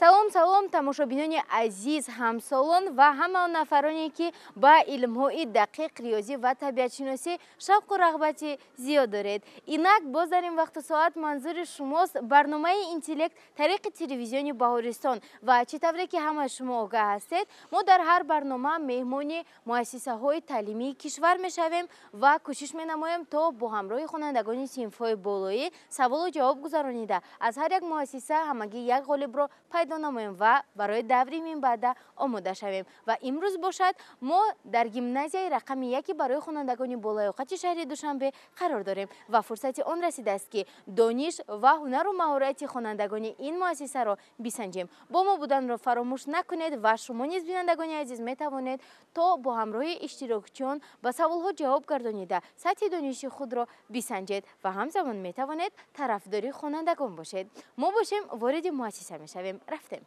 салом салом тамошобинони азиз, ҳамсолон ва ҳама нафароне ки ба илмҳои дақиқ риёзӣ ва табиатшиносӣ шавқу рағбати зиёд доред. Инак боз дар ин вақту соат манзури шумост барномаи интеллект тариқи телевизиони Баҳористон ва чӣ тавре ки ҳама шумо огаҳ ҳастед, мо дар ҳар барнома меҳмони муассисаҳои таълимии кишвар мешавем ва кӯшиш менамоем то бо ҳамроҳи хонандагони синфҳои болоӣ саволу ҷавоб гузаронида аз ҳар як муассиса ҳамагӣ як ғолибро пайдо намоем ва барои даври минбаъда омода шавем. Ва имрӯз бошад мо дар гимназияи рақами 1 барои хонандагони болаёқати шаҳри Душанбе қарор дорем ва фурсати он расидааст ки дониш ва ҳунару маҳорати хонандагони ин муассисаро бисанҷем. Бо мо буданро фаромӯш накунед ва шумо низ бинандагони азиз метавонед то бо ҳамроҳи иштирокчиён ба саволҳо ҷавоб гардонида сатҳи дониши худро бисанҷед ва ҳамзамон метавонед тарафдори хонандагон бошед. Мо бошем вориди муассиса мешавем. Рафтем.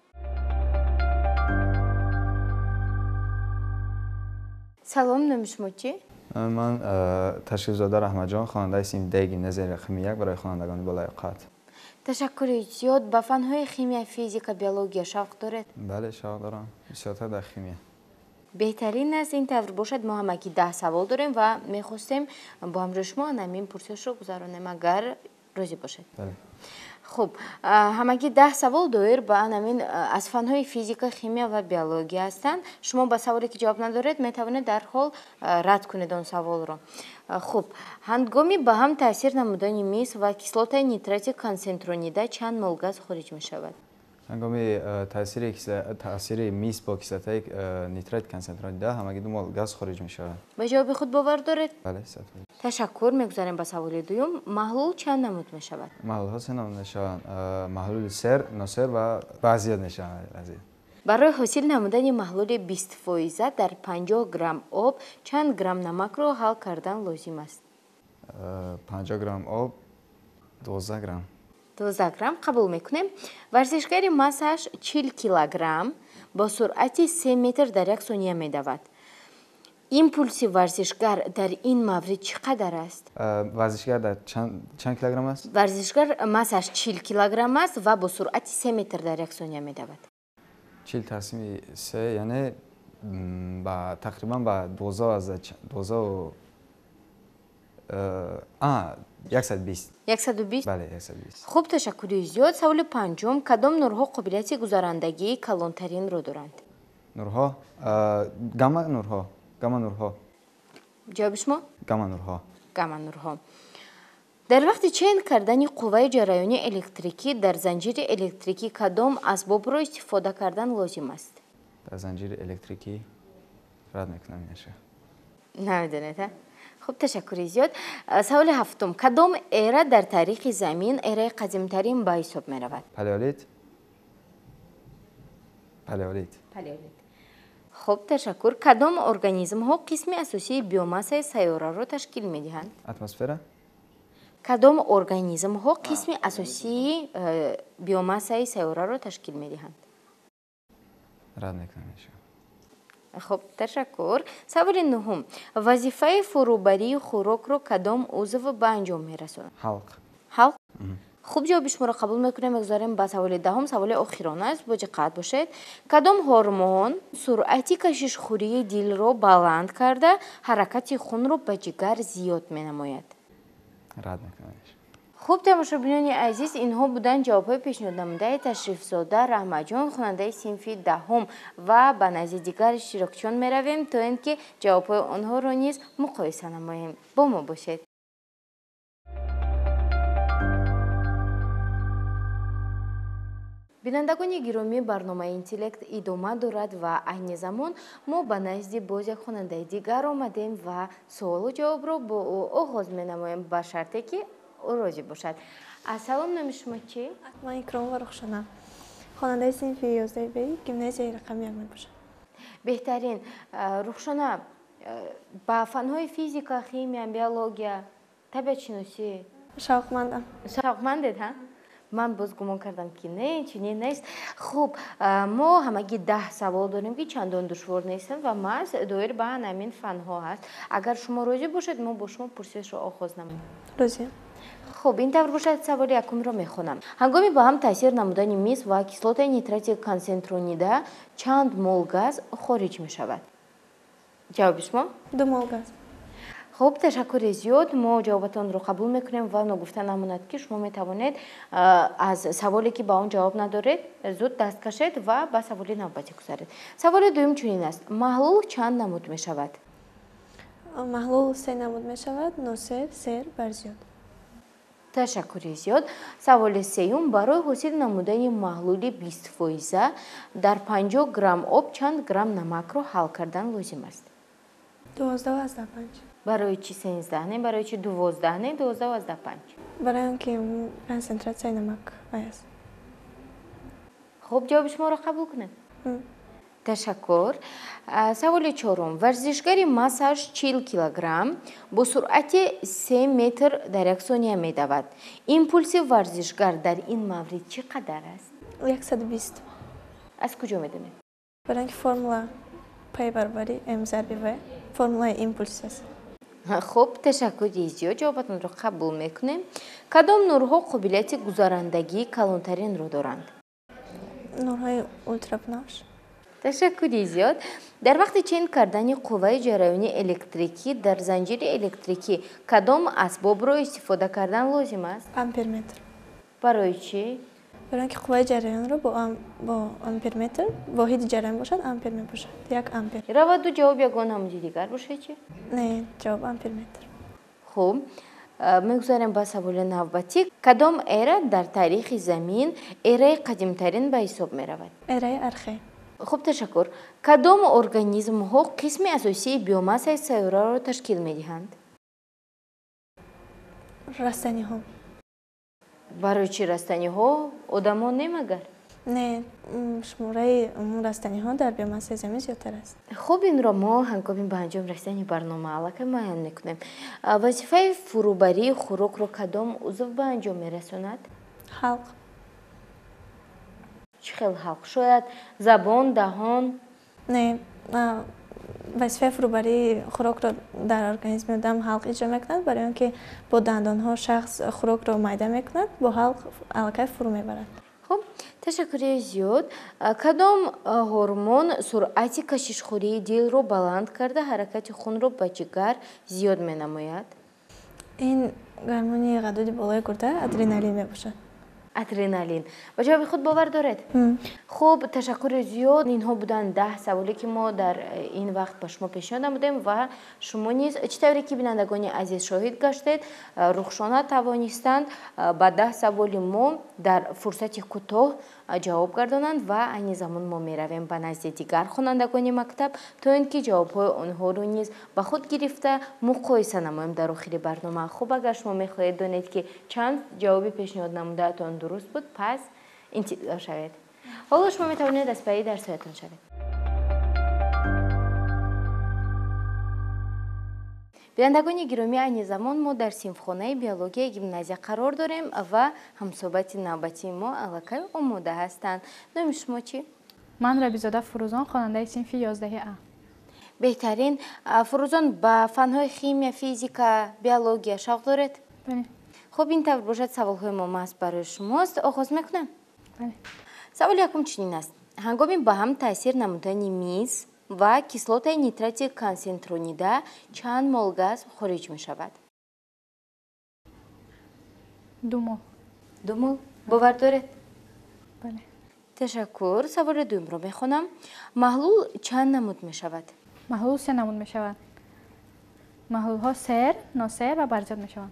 Салом, номи шумо чӣ? Ман Ташрифзода Раҳматҷон, хонандаи синфи гимназияи рақами 1 барои хонандагони болаёқат. Ташаккури зиёд. Ба фанҳои химия, физика, биология шавқ доред? Бале, шавқ дорам. Бисёртар дар химия. Беҳтарин аст ин тавр бошад. Мо ҳамагӣ 10 савол дорем ва мехостем бо ҳамроҳи шумо намин пурсишро гузаронем, агар розӣ бошед. Бале. Хуб, ҳамагӣ 10 савол доир ба намин аз фанҳои физика, химия ва биология ҳастанд. Шумо ба саволе ки ҷавоб надоред метавонед дарҳол рад кунед он саволро. Хуб, ҳангоми ба ҳам таъсир намудани мис ва кислотаи нитрати концентронида чанд мол газ хориҷ мешавад? ҳангоми таъсири мис бо кислотаи нитрати концентронида ҳамагӣ 2 мол газ хориҷ мешавад. Ба ҷавоби худ бовар доред? Бале, 100%. Ташаккур. Мегузарем ба саволи дуюм. Маҳлул чанд намуд мешавад? Маҳлулҳо 3 намуд мешаванд. Маҳлули сер, носер ва баъзият мешаванд. Барои ҳосил намудани маҳлули 20% дар 50 грамм об чанд грамм намакро ҳал кардан лозим аст? 50 грамм об 12 грамм. 12 грамм қабул мекунем. Варзишгари массааш 40 килограмм бо суръати 3 метр дар 1 сония медавад. Импулси варзишгар дар ин маврид чӣ қадар аст? Варзишгар дар чанд килограмм аст? Варзишгар массааш 40 килограмм аст ва бо суръати 3 метр дар 1 сония медавад. 40 тақсими 3 яъне тақрибан ба 12 120. 120? Бале, 120. Хуб, ташаккури зиёд. Саволи панҷум. Кадом нурҳо қобилияти гузарандагии калонтаринро доранд? Нурҳо? Гамма нурҳо. Гамма нурҳо. ҷавоби шумо? Гамма нурҳо. Гамма нурҳо. дар вақти чейн кардани қувваи ҷараёни электрикӣ дар занҷири электрикӣ кадом асбобро истифода кардан лозим аст? Дар занҷири электрикӣ рад мекунам яша. Намедонед, а? Хуб, ташаккури зиёд. Саволи ҳафтум. Кадом эра дар таърихи Замин эраи қадимтарин ба ҳисоб меравад? Палеолит. Хуб, ташаккур. Кадом организмҳо қисми асосии биомассаи сайёраро ташкил медиҳанд? Атмосфера. Кадом организмҳо қисми асосии биомассаи сайёраро ташкил медиҳанд? Рад мекунам яша. Хуб, ташаккур. Саволи нуҳум. Вазифаи фурӯбарии хӯрокро кадом узв ба анҷом мерасонад? Ҳалқ. Хуб, ҷавоби шуморо қабул мекунем. Мегузарем ба саволи даҳум. Саволи охирона аст. Бо диққат бошед. Кадом ҳормон суръати кашишхӯрии дилро баланд карда ҳаракати хунро ба ҷигар зиёд менамояд? Рад мекунам яша. хуб, тамошобинони азиз, инҳо буданд ҷавобҳои пешниҳоднамудаи Ташрифзода Раҳматҷон, хонандаи синфи 10 ва ба назди дигар иштирокчиён меравем то ин ки ҷавобҳои онҳоро низ муқоиса намоем. Бо мо бошед. бинандагони гиромӣ, барномаи интеллект идома дорад ва айни замон мо ба назди боз як хонандаи дигар омадем ва суолу ҷавобро бо ӯ оғоз менамоем ба шарте ки розӣ бошад. Ассалом, номи шумо чӣ? Ман Икромова Рухшона, хонандаи синфи 11 гимназияи рақами 1 мебошам. Беҳтарин. Рухшона, ба фанҳои физика, химия, биология, табиатшиносӣ шавқмандам. Шавқмандед, ҳа? Ман боз гумон кардам ки не, чунин нест. Хуб, мо ҳамагӣ 10 савол дорем ки чандон душвор нестанд ва маҳз доир ба намин фанҳо ҳаст. Агар шумо розӣ бошед, мо бо шумо пурсишро оғоз намоем. Розӣ. خب این طور باشد سوال یکم رو میخونم. هنگامی با هم تاثیر نمودن میز و کیسلات نیتریت کنسنترونیده چند مول گاز خارج می شود؟ جواب شما؟ 2 مول گاز. خب تشکر زیاد. ما جوابتان رو قبول میکنیم و نگفته نماند که شما میتوانید از سوالی که با اون جواب ندارید زود دست کشید و به سوال نوبتی گذارید. سوال دوم چنین است: محلول چند نمود می شود؟ محلول 3 نمود می شود: نوسر، سر، برزیاد. تشکر زیاد. سوال سوم: برای حاصل نمودن محلول 20% در 50 گرم آب چند گرم نمک را حل کردن لازم است؟ 12 و 15. برای چی 13 نه؟ برای چی 12 نه؟ 12 و 15. برای اینکه کنسنتراسیون نمک است. خب جواب شما را قبول کنید. تشکر. سوال چهارم: ورزشکاری مساش 40 کیلوگرم با سرعت 3 متر در یک ثانیه می دود. ایمپولس ورزشکار در این مورد چقدر است؟ 120. از کجا می دونید؟ برای اینکه فرمولا پی برابری ام ضرب و فرمولای ایمپولس است. خب تشکر زیاد. جوابتون رو قبول میکنیم. کدام نورها قابلیت گذراندگی کلانترین رو دارند؟ نورهای اولترابنفش. تشکر زیاد. در وقت چین کردن قوه جریانی الکتریکی در زنجیر الکتریکی کدام اسباب را استفاده کردن لازم است؟ امپرمتر. برای چی؟ برای اینکه قوه جریان رو با امپرمتر واحد جریان باشد امپر می باشد. 1 امپر. را و دو جواب یگان همونجی دیگر باشه چی؟ نه، جواب امپرمتر. خب میگذاریم با سوال نوبتی. کدام ایره در تاریخ زمین ایره قدیمترین به حساب می رود؟ ایره ارخه. خب تشکر. کدام ارگانیسم ها قسم اساسی بیوماس سیاره را تشکیل می دهند؟ رستنی ها. برای چی رستنی ها؟ آدما نمیگر؟ نه، شماره رستنی ها در بیوماس زمین زیادتر است. خب این را ما هنگامی به انجام رسیدن برنامه علاقه معین میکنیم. وظیفه فروبری خوراک را کدام عضو به انجام میرساند؟ حلق. چه خیلی حلق؟ شاید زبان، دهان؟ نه، وظیفه فروبری خوراک را در ارگانیسم آدم حلق اجرا میکند. برای اینکه با دندان ها شخص خوراک را میده میکند، با حلق حلقه فرو میبرد. خب تشکر زیاد. کدام هورمون سرعت کششخوری دل رو بلند کرده حرکت خون رو به جگر زیاد می نماید؟ این گرمونی غدود بالای گرده ادرنالین می باشد. ادرنالین. و جواب خود باور دارد؟ خب تشکر زیاد. اینها بودن 10 سوالی که ما در این وقت به شما پیشنهاد نمودیم و شما نیز چطوری که بینندگان عزیز شاهد گشتید رخشانه توانستند با 10 سوال ما در فرصت کوتاه جواب گردانند و این زمان ما می رویم به نزد دیگر خوانندگان مکتب تا اینکه جواب‌های آنها رو نیز به خود گرفته مقایسه نماییم در آخر برنامه. خب اگر شما می‌خواهید دانید که چند جوابی پیشنهاد نموده تان درست بود، پس انتظار شوید. حالا شما می‌توانید از پای درس‌هایتان شوید. بینندگان گرامی، این زمان ما در صنفخانه بیولوژی گیمنازیا قرار داریم و همصحبت نوبتی ما علاقه آماده هستند. نام شما چی؟ من ربیزاده فروزان، خواننده صنف 11 A. بهترین. فروزان با فن‌های شیمی، فیزیک، بیولوژی شوق دارید؟ بله. خب این طور باشد سوال‌های ما محض برای شماست. آغاز میکنم. بله. سوال یکم چنین است: هنگامی با هم تاثیر نمودن میز و کیسلات نیتریت کنسنترونیده چند مول گاز خارج می شود؟ 2 مول. 2 مول. باور دارید؟ بله. تشکر. سوال دوم رو میخونم. محلول چند نمود می شود؟ محلول 3 نمود می شود. محلول ها سر، نوسر و برزیاد می شوند.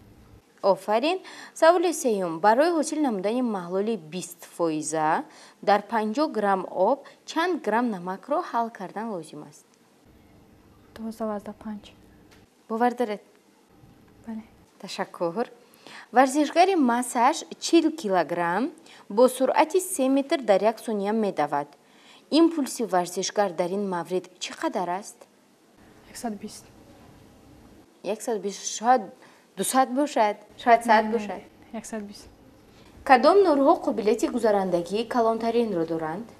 آفرین. سوال سوم: برای حاصل نمودن محلول 20% در 50 گرم آب چند گرم نمک را حل کردن لازم است؟ 12 و 15. باور دارید؟ بله. تشکر. ورزشکار مساش 40 کیلوگرم با سرعت 3 متر در یک ثانیه می دود. ایمپولس ورزشکار در این مورد چقدر است؟ 120. 120. شاید 200 باشد، شاید 100 باشد. 120. کدام نورها قابلیت گذراندگی کلانترین را دارند؟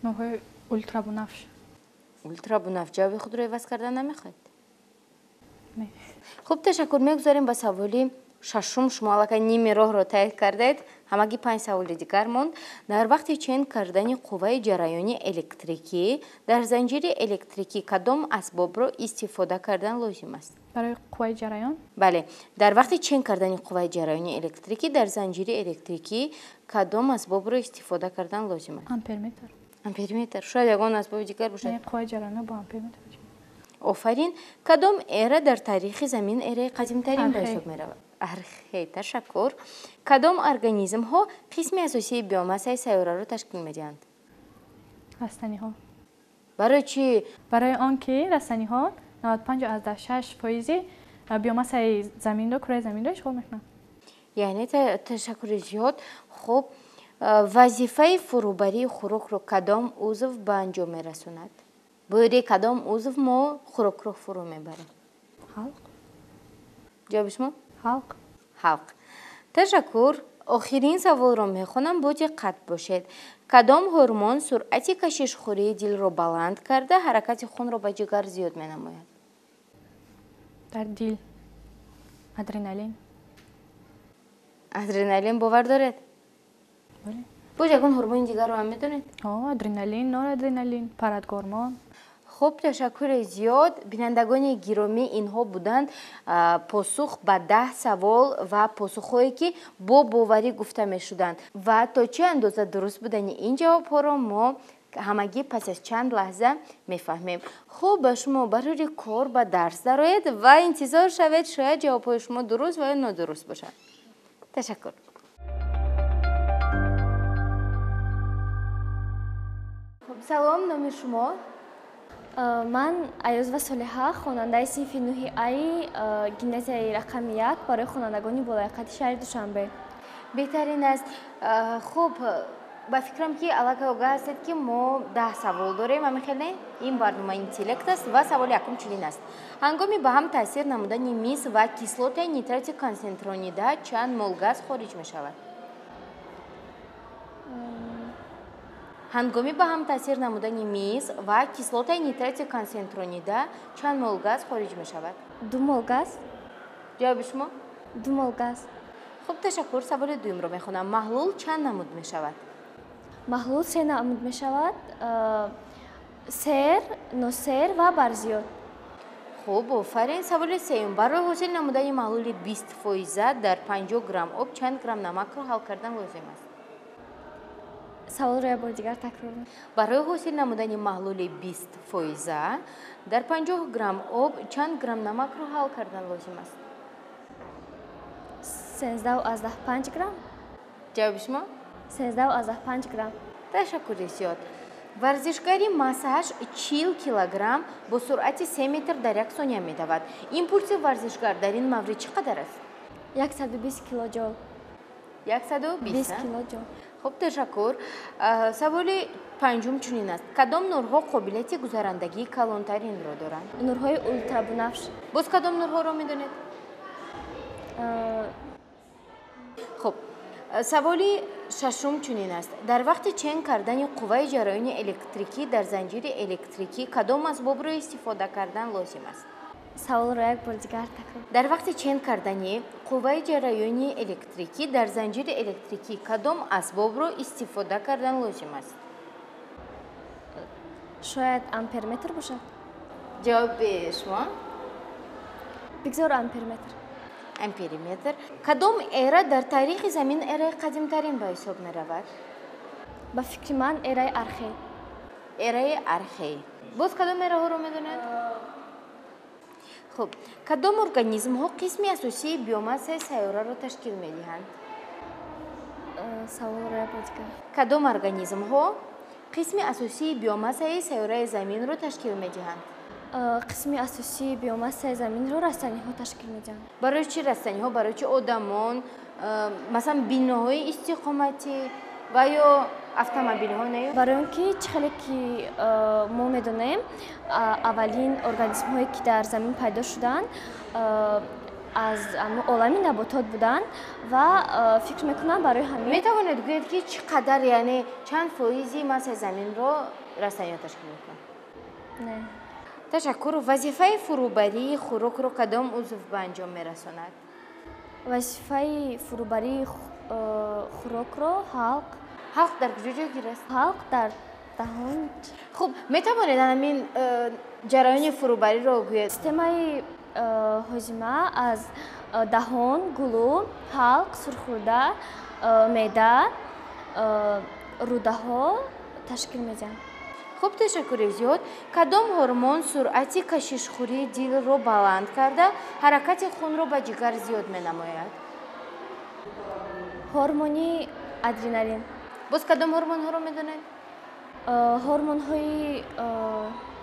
نورهای اولترابنفش. اولترابنفش. جواب خود را عوض کردن نمیخواید؟ نه. خب تشکر. میگذاریم با سوال шашум шумо аллакай ними роҳро тайёр кардед. Ҳамагӣ 5 саволи дигар монд. Дар вақти чен кардани қувваи ҷараёни электрикӣ дар занҷири электрикӣ кадом асбобро истифода кардан лозим аст? برای قوه جریان бале, дар вақти чен кардани қувваи ҷараёни электрикӣ дар занҷири электрикӣ кадом асбобро истифода кардан лозим аст? амперметр. Амперметр. шояд ягон асбоби дигар бошад. یعنی قوه جریان با амперметр. офарин. Кадом эра дар таърихи замин эраи қадимтарин ба Архей. ҳисоб меравад? Архей. Ташаккур. Кадом организмҳо қисми асосии биомассаи сайёраро ташкил медиҳанд? رستنی ها. барои чӣ? برای آنکه رستنی ها 95.6% بیوماسای زمین رو کره زمین رو اشغال میکنن. яъне ташаккури зиёд. хуб, вазифаи фурӯбарии хӯрокро кадом узв ба анҷом мерасонад? боири кадом узв мо хӯрокро фурӯ мебарем? حلق. ҷавоби шумо? حلق. ҳалқ. Ташаккур. охирин саволро мехонам, бо диққат бошед. Кадом ҳормон суръати кашишхӯрии дилро баланд карда ҳаракати хунро ба ҷигар зиёд менамояд? در دیل ادرنالین. адреналин бовар доред? بله. боз ягон ҳормони дигарро ҳам медонед? ادرنالین، نورادرنالین، پارادگورمون. хуб, ташаккури зиёд. Бинандагони гиромӣ, инҳо буданд посух ба 10 савол ва посухҳое ки бо боварӣ гуфта мешуданд. Ва то чӣ андоза дуруст будани ин ҷавобҳоро мо ҳамагӣ пас аз чанд лаҳза мефаҳмем. хуб, ба шумо барори кор ба дарс дароед ва интизор шавед, шояд ҷавобҳои шумо дуруст ва ё нодуруст бошад. ташаккур. хуб, салом, номи шумо? ман Аюзова Солиҳа, хонандаи синфи 9А-и гимназияи рақами 1 барои хонандагони болояқати шаҳри Душанбе. беҳтарин аст. хуб, ба фикрам ки аллакай огаҳ ҳастед ки мо 10 савол дорем. Ҳамин ин барнома интеллект аст ва саволи якум чунин аст. ҳангоми ба ҳам таъсир намудани мис ва кислотаи нитрати консентронида чанд мол газ хориҷ мешавад? ҳангоми ба ҳам таъсир намудани мис ва кислотаи нитрати консентронида чанд мол газ хориҷ мешавад? 2 мол газ. ҷавоби шумо? 2 мол газ. хуб, ташаккур. саволи дуюмро мехонам. маҳлул чанд намуд мешавад? маҳлул 3 намуд мешавад: сер, носер ва барзиёд. хуб, офарин. саволи сеюм. барои ҳосил намудани маҳлули 20% дар 50 грамм об чанд грамм намакро ҳал кардан лозим аст? саволро як бор дигар такрор мекунед. барои ҳосил намудани маҳлули 20% дар 50 грамм об чанд грамм намакро ҳал кардан лозим аст? 13,5 грамм. ҷавоби шумо? 13,5 грамм. ташаккури зиёд. варзишгари массааш 40 килограмм бо суръати 3 метр дар 1 сония медавад. импулси варзишгар дар ин маврид чӣ қадар аст? 120 килоҷол. 120 килоҷол. хуб, ташаккур. саволи панҷум чунин аст. кадом нурҳо қобилияти гузарандагии калонтаринро доранд? нурҳои ультрабунавш. боз кадом нурҳоро медонед? хуб, саволи шашум чунин аст. дар вақти чен кардани қувваи ҷараёни электрикӣ дар занҷири электрикӣ кадом асбобро истифода кардан лозим аст? саволро як бор дигар такрор. дар вақти чен кардани қувваи ҷараёни электрикӣ дар занҷири электрикӣ кадом асбобро истифода кардан лозим аст? шояд амперметр бошад. ҷавоби шумо? бигзор амперметр. ампериметр. кадом эра дар таърихи замин эраи қадимтарин ба ҳисоб меравад? ба фикри ман эраи архей. эраи архей. боз кадом эраҳоро медонед? хуб, кадом организмҳо қисми асосии биомассаи сайёраро ташкил медиҳанд? саволро як бор дигар. кадом организмҳо қисми асосии биомассаи сайёраи заминро ташкил медиҳанд? қисми асосии биомассаи заминро растаниҳо ташкил медиҳанд. барои чӣ растаниҳо? барои чӣ одамон, масалан биноҳои истиқоматӣ ва ё автомобилҳо не? барои он ки чӣ хеле ки мо медонем, аввалин организмҳое ки дар замин пайдо шуданд аз олами наботот буданд ва фикр мекунам барои ҳамин. метавонед гӯед ки чӣ қадар, яъне чанд фоизи массаи заминро растаниҳо ташкил мекунанд? не. ташаккур. вазифаи фурӯбарии хӯрокро кадом узв ба анҷом мерасонад? вазифаи фурӯбарии хӯрокро ҳалқ дар куҷо ҷойгир аст? ҳалқ дар даҳон. хуб метавонед ҳамин ҷараёни фурӯбариро гӯед? Системаи ҳозима аз даҳон, гулӯ, ҳалқ, сурхӯрда, меъда, рӯдаҳо ташкил медиҳанд. хуб, ташаккури зиёд. Кадом ҳормон суръати кашишхӯрии дилро баланд карда, ҳаракати хунро ба ҷигар зиёд менамояд? ҳормони адреналин. боз кадом ҳормонҳоро медонед? ҳормонҳои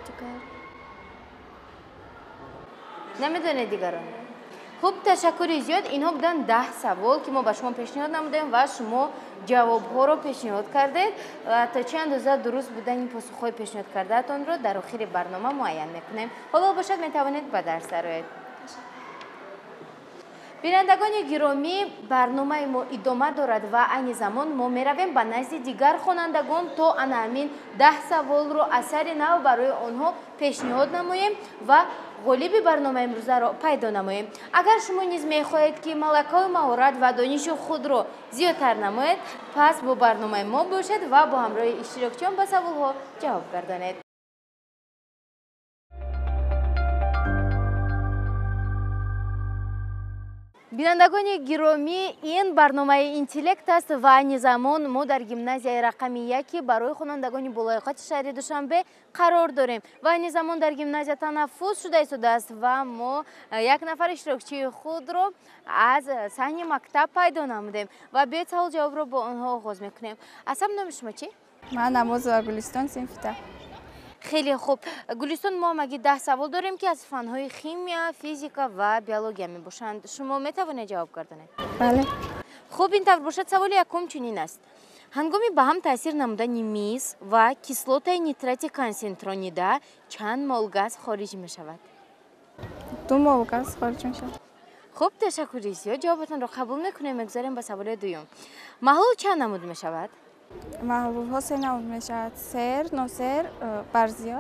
дигар намедонед дигарон? хуб, ташаккури зиёд. Инҳо буданд 10 савол, ки мо ба шумо пешниҳод намудаем ва шумо ҷавобҳоро пешниҳод кардед ва то чӣ андоза дуруст будани посухҳои пешниҳод кардаатонро дар охири барнома муайян мекунем. ҳоло бошад метавонед ба дарс дароед. бинандагони гиромӣ, барномаи мо идома дорад ва айни замон мо меравем ба назди дигар хонандагон, то ана ҳамин 10 саволро асари нав барои онҳо пешниҳод намоем ва ғолиби барномаи имрӯзаро пайдо намоем. Агар шумо низ мехоҳед ки малакаҳои маҳорат ва дониши худро зиёдтар намоед, пас бо барномаи мо бошед ва бо ҳамроҳи иштирокчиён ба саволҳо ҷавоб гардонед. бинандагони гиромӣ, ин барномаи интеллект аст ва айни замон мо дар гимназияи рақами 1 барои хонандагони болоиқати шаҳри Душанбе қарор дорем ва айни замон дар гимназия танаффус шуда истодааст ва мо як нафар иштирокчии худро аз саҳни мактаб пайдо намудем ва биёед савол ҷавобро бо онҳо оғоз мекунем. Асаб, номи шумо чӣ? ман Намозова Гулистон, синфита. хеле хуб. Гулистон, мо ҳамагӣ 10 савол дорем ки аз фанҳои химия, физика ва биология мебошанд. Шумо метавонед ҷавоб гардонед? бале. хуб, ин тавр бошад. Саволи якум чунин аст. ҳангоми ба ҳам таъсир намудани мис ва кислотаи нитрати консентронида чанд мол газ хориҷ мешавад? 2 мол газ хориҷ мешавад. хуб, ташаккури зиёд. ҷавоботонро қабул мекунем. мегузарем ба саволи дуюм. маҳлул чанд намуд мешавад? маҳлулҳо 3 намуд мешавад: сер, носер, барзиё.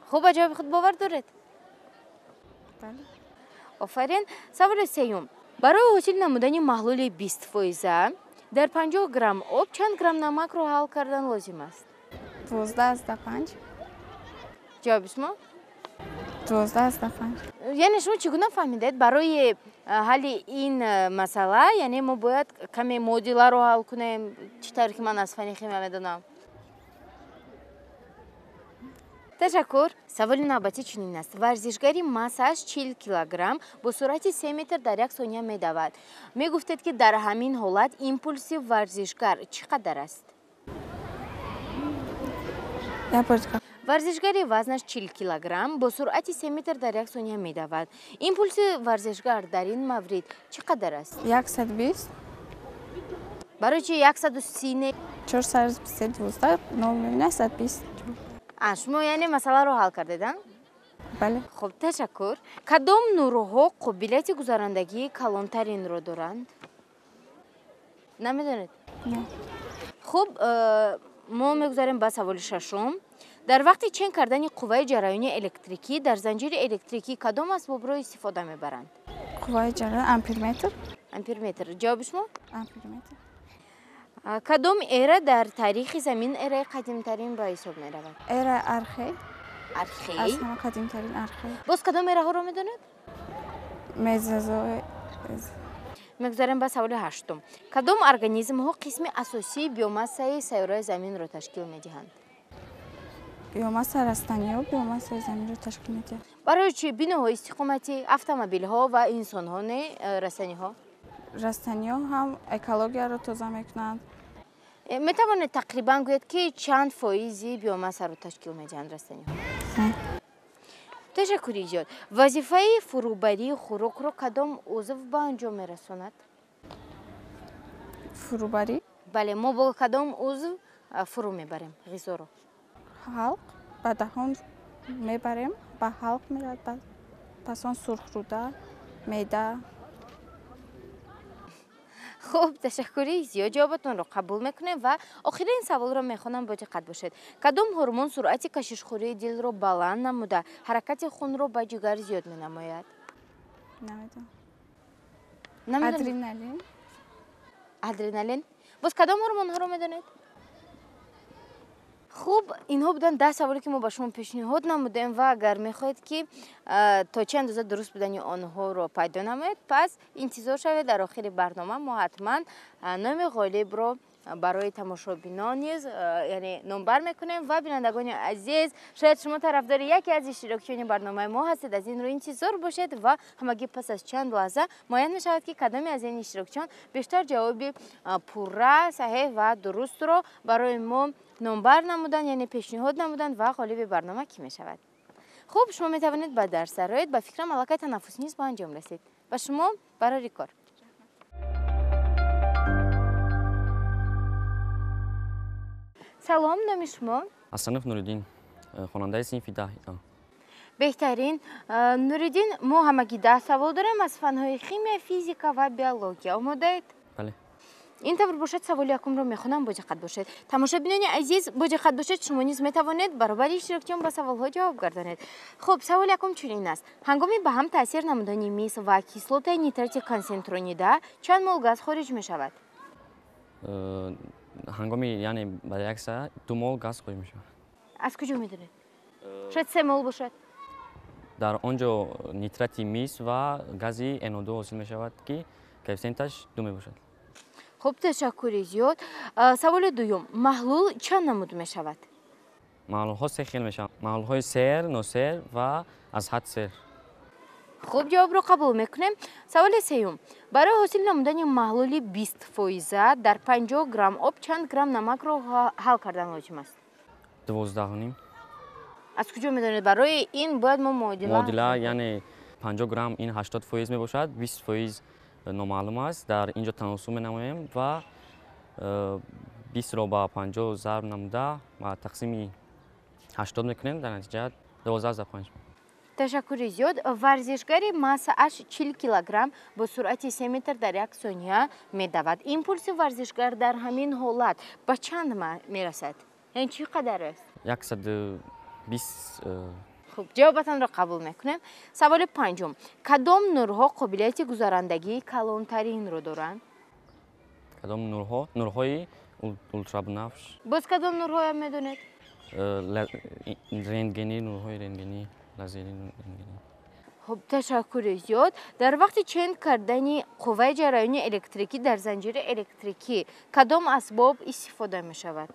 хуб, ба ҷавоби худ бовар доред? бале. офарин. Саволи сеюм. барои ҳосил намудани маҳлули 20% дар 50 грамм об чанд грамм намакро ҳал кардан лозим аст? 12/5. ҷавоби шумо? 12/5. яъне шумо чӣ гуна фаҳмидед? барои ҳалли ин масъала, яъне мо бояд каме муодиларо ҳал кунем. чӣ тавр ки ман аз фани химия медонам. ташаккур. Саволи навбатӣ чунин аст. варзишгари массааш 40 килограмм бо суръати 3 метр дар 1 сония медавад. мегуфтед ки дар ҳамин ҳолат импулси варзишгар чӣ қадар аст? варзишгари вазнаш 40 килограмм бо суръати 3 метр дар 1 сония медавад. импулси варзишгар дар ин маврид чӣ қадар аст? 120. барои чӣ 130 не? 412 0,120. шумо яъне масъаларо ҳал кардед, а? бале. хуб, ташаккур. кадом нурҳо қобилияти гузарандагии калонтаринро доранд? намедонед? не. хуб, мо мегузарем ба саволи шашум. дар вақти чен кардани қувваи ҷараёни электрикӣ дар занҷири электрикӣ кадом асбобро истифода мебаранд? қувваи ҷараён амперметр. амперметр. ҷавоби шумо? амперметр. кадом эра дар таърихи замин эраи қадимтарин ба ҳисоб меравад? эра архей. архей. аз ҳама қадимтарин архей. боз кадом эраҳоро медонед? мезозой. мегузарем ба саволи ҳаштум. кадом организмҳо қисми асосии биомассаи сайёраи заминро ташкил медиҳанд? биомасса растаниё биомассаи заминро ташкил медиҳад. барои чӣ? биноҳои истиқоматӣ, автомобилҳо ва инсонҳо не растаниҳо? растаниё ҳам экологияро тоза мекунанд. метавонед тақрибан гӯед ки чанд фоизи биомассаро ташкил медиҳанд растаниҳо? ташаккури зиёд. вазифаи фурӯбарии хӯрокро кадом узв ба анҷом мерасонад? фурӯбарӣ? бале, мо бо кадом узв фурӯ мебарем ғизоро? ҳалқ. ба даҳон мебарем, ба ҳалқ меравад, пас он сурхрӯда, меъда. хуб, ташаккури зиёд. ҷавоботонро қабул мекунем ва охирин саволро мехонам, бо диққат бошед. кадом ҳормон суръати кашишхӯрии дилро баланд намуда ҳаракати хунро ба ҷигар зиёд менамояд? намедонам. Адреналин. Адреналин. Боз кадом ҳормонҳоро медонед? хуб, инҳо буданд 10 саволе ки мо ба шумо пешниҳод намудем ва агар мехоҳед ки то чӣ андоза дуруст будани онҳоро пайдо намоед, пас интизор шавед. Дар охири барнома мо ҳатман номи ғолибро барои тамошобинон низ яъне номбар мекунем ва бинандагони азиз, шояд шумо тарафдори яке аз иштирокчиёни барномаи мо ҳастед. Аз ин рӯ интизор бошед ва ҳамагӣ пас аз чанд лаҳза муайян мешавад ки кадоме аз ин иштирокчиён бештар ҷавоби пурра, саҳеҳ ва дурустро барои мо номбар намуданд, яъне пешниҳод намуданд ва ғолиби барнома кӣ мешавад. хуб, шумо метавонед ба дарс дароед. Ба фикрам аллакай танаффус низ ба анҷом расед. Ба шумо барори кор. салом, номи шумо? Асанов Нуриддин, хонандаи синфи 10. беҳтарин. Нуриддин, мо ҳамагӣ 10 савол дорем аз фанҳои химия, физика ва биология. Омодаед? Бале. ин тавр бошад, саволи якумро мехонам, бо диққат бошед. Тамошобинони азиз, бо диққат бошед, шумо низ метавонед баробари иштирокчиён ба саволҳо ҷавоб гардонед. хуб, саволи якум чунин аст. ҳангоми ба ҳам таъсир намудани мис ва кислотаи нитрати консентронида чанд мол газ хориҷ мешавад? ҳангоми яъне ба як саат 2 мол газ хориҷ мешавад. аз куҷо медонед? шояд 3 мол бошад. дар он ҷо нитрати мис ва гази NO2 ҳосил мешавад ки коэффициенташ 2 мебошад. хуб, ташаккури зиёд. Саволи дуюм. маҳлул чанд намуд мешавад? маҳлулҳо се хел мешаванд. маҳлулҳои сер, носер ва аз ҳад сер. хуб, ҷавобро қабул мекунем. Саволи сеюм. барои ҳосил намудани маҳлули 20% дар 50 грамм об чанд грамм намакро ҳал кардан лозим аст? 12.5. аз куҷо медонед? барои ин бояд мо муодила яъне 50 грамм ин 80% мебошад, 20% номаълум аст. дар инҷо таносуб менамоем ва 20ро ба 50 зарб намуда ва тақсими 80 мекунем. дар натиҷа 12.5. ташаккури зиёд. варзишгари массааш 40 килограмм бо суръати 3 метр дар 1 сония медавад. импулси варзишгар дар ҳамин ҳолат ба чанд мерасад? яъне чӣ қадар аст? 120. хуб, ҷавобатонро қабул мекунем. саволи панҷум. кадом нурҳо қобилияти гузарандагии калонтаринро доранд? кадом нурҳо? нурҳои ултрабнафш. боз кадом нурҳоям медонед? рентгени, нурҳои рентгени, лазери рентгени. хуб, ташаккури зиёд. дар вақти ченд кардани қувваи ҷараёни электрикӣ дар занҷири электрикӣ кадом асбоб истифода мешавад?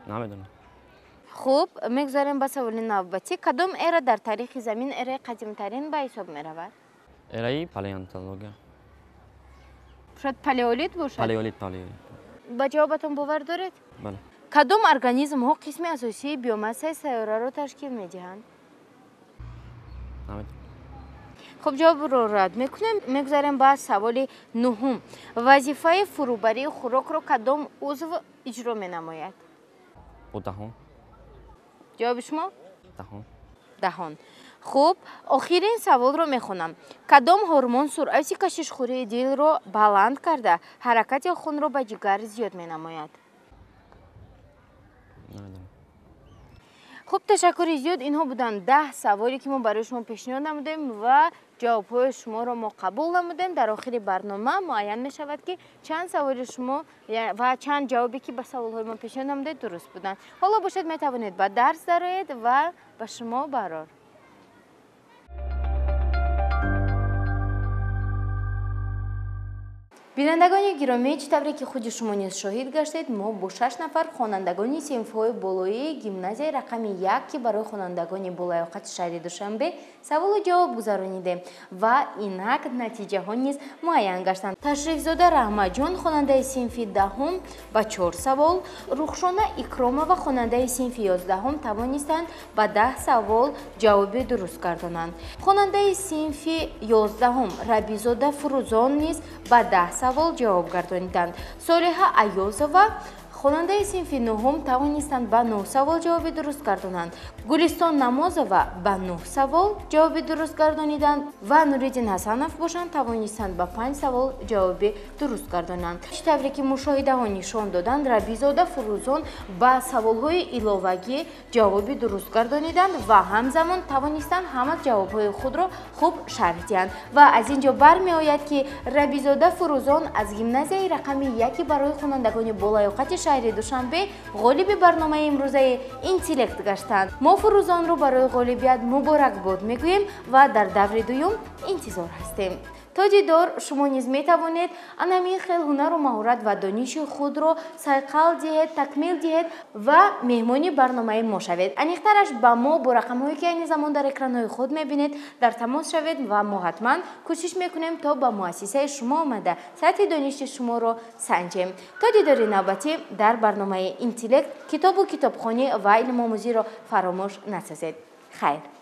намедонам. хуб, мегузарем ба саволи навбатӣ. кадом эра дар таърихи замин эраи қадимтарин ба ҳисоб меравад? эраи палеонтология. шояд палеолит бошад? палеолит. ба ҷавобатон бовар доред? бале. кадом организмҳо қисми асосии биомассаи сайёраро ташкил медиҳанд? намедонам. хуб, ҷавобро рад мекунем. мегузарем ба саволи нуҳум. вазифаи фурӯбарии хӯрокро кадом узв иҷро менамояд? бо даҳон. ҷавоби шумо? даҳон. даҳон. хуб, охирин саволро мехонам. кадом ҳормон суръати кашишхӯрии дилро баланд карда ҳаракати хунро ба ҷигар зиёд менамояд? намедонам. хуб, ташаккури зиёд. инҳо буданд 10 саволе ки мо барои шумо пешниҳод намудем ва ҷавобҳои шуморо мо қабул намудем. дар охири барнома муайян мешавад ки чанд саволи шумо ва чанд ҷавобе ки ба саволҳои мо пешниҳод намудед дуруст буданд. ҳоло бошед метавонед ба дарс дароед ва ба шумо барор. бинандагони гиромӣ, чӣ тавре ки худи шумо низ шоҳид гаштед, мо бо 6 нафар хонандагони синфҳои болоии гимназияи рақами 1 ки барои хонандагони болайоқати шаҳри Душанбе саволу ҷавоб гузарониде ва инак натиҷаҳо низ муайян гаштанд. Ташрифзода Раҳматҷон хонандаи синфи 10 ба 4 савол, Рухшона Икромова хонандаи синфи 11 тавонистанд ба 10 савол ҷавоби дуруст гардонанд. Хонандаи синфи 11 Рабизода Фурӯзон низ ба 10 савол ҷавоб гардониданд. Солиҳа Аёзова хонандаи синфи нуҳум тавонистанд ба 9 савол ҷавоби дуруст гардонанд. Гулистон Намозова ба 9 савол ҷавоби дуруст гардониданд ва Нуриддин Ҳасанов бошанд тавонистанд ба 5 савол ҷавоби дуруст гардонанд. Тавре ки мушоҳидаҳо нишон доданд, Рабизода Фурӯзон ба саволҳои иловагӣ ҷавоби дуруст гардониданд ва ҳамзамон тавонистанд ҳама ҷавобҳои худро хуб шарҳ диҳанд. Ва аз ин ҷо бармеояд ки Рабизода Фурӯзон аз гимназияи рақами 1 барои хонандагони болаёқати шаҳри Душанбе ғолиби барномаи имрӯзаи интеллект гаштанд. Мо Фурӯзонро барои ғолибият муборакбод мегӯем ва дар даври дуюм интизор ҳастем. То дидор шумо низ метавонед анамин хел ҳунару маҳорат ва дониши худро сайқал диҳед, такмил диҳед ва меҳмони барномаи мо шавед. Аниқтараш ба мо бо рақамҳое ки айни замон дар экранҳои худ мебинед дар тамос шавед ва мо ҳатман кӯшиш мекунем то ба муассисаи шумо омада сатҳи дониши шуморо санҷем. То дидори навбатӣ дар барномаи интеллект китобу китобхонӣ ва илмомӯзиро фаромӯш насозед. Хайр.